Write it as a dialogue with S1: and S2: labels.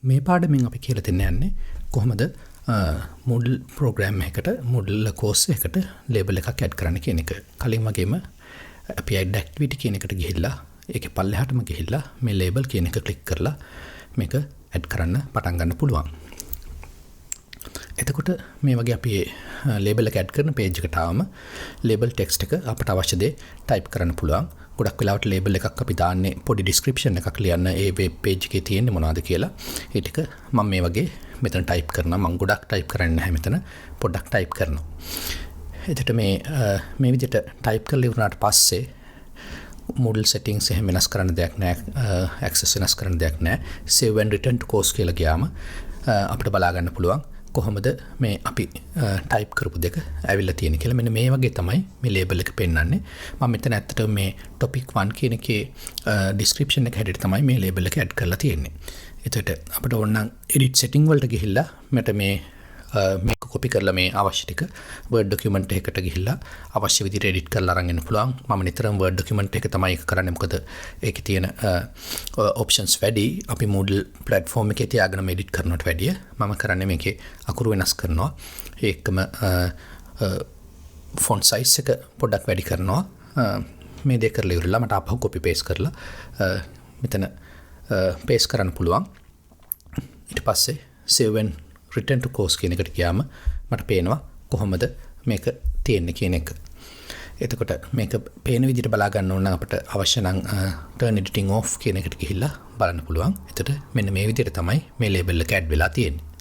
S1: මේ පාඩමින් අපි කියලා දෙන්න යන්නේ කොහොමද Moodle program එකකට Moodle course එකට label එකක් add කරන්න කියන එක. කලින් වගේම අපි add activity කියන එකට ගිහිල්ලා ඒකේ පල්ලෙහාටම ගිහිල්ලා මේ label කියන එක click කරලා මේක add කරන්න පටන් ගන්න පුළුවන්. එතකොට මේ වගේ අපි label එක add කරන page එකට ආවම label text එක අපට අවශ්‍ය දේ type කරන්න පුළුවන්. ගොඩක් වෙලාවට label එකක් අපි දාන්නේ පොඩි description එකක් ලියන්න ඒ web page එකේ තියෙන්නේ මොනවද කියලා. ඒ ටික මම මේ වගේ මෙතන type කරනවා. මම ගොඩක් type කරන්නේ නැහැ මෙතන. පොඩ්ඩක් type කරනවා. එතකොට මේ විදිහට type කරලා ඉවරනාට පස්සේ Moodle settings එහෙම වෙනස් කරන්න දෙයක් නැහැ. access වෙනස් කරන්න දෙයක් නැහැ. save and return to course කියලා ගියාම අපිට බලා ගන්න පුළුවන් කොහොමද මේ අපි ටයිප් කරපු දෙක ඇවිල්ලා තියෙන්නේ කියලා. මෙන්න මේ වගේ තමයි මේ ලේබල් එක පෙන්වන්නේ. මම මෙතන ඇත්තටම මේ topic 1 කියන එකේ description එක හැටියට තමයි මේ ලේබල් එක add කරලා තියෙන්නේ. එතකොට අපිට ඕන නම් edit setting වලට ගිහිල්ලා මට මේක copy කරලා මේ අවශ්‍ය ටික Word document එකකට ගිහිල්ලා අවශ්‍ය විදිහට edit කරලා අරන් එන්න පුළුවන්. මම නිතරම Word document එක තමයි ඒක කරන්නේ. මොකද ඒකේ තියෙන options වැඩි. අපි Moodle platform එකේ තියාගෙන edit කරනවට වැඩිය මම කරන්නේ මේකේ අකුරු වෙනස් කරනවා. ඒකම font size එක පොඩ්ඩක් වැඩි කරනවා. මේ දෙක කරලා ඉවරලා මට ආපහු copy paste කරලා මෙතන paste කරන්න පුළුවන්. ඊට පස්සේ save and return to course කියන එකට ගියාම මට පේනවා කොහොමද මේක තියෙන්නේ කියන එක. එතකොට මේක පේන විදිහට බලා ගන්න ඕන නම් අපිට අවශ්‍ය නම් turn editing off කියන එකට ගිහිල්ලා බලන්න පුළුවන්. එතකොට මෙන්න මේ විදිහට තමයි මේ label එක add වෙලා තියෙන්නේ.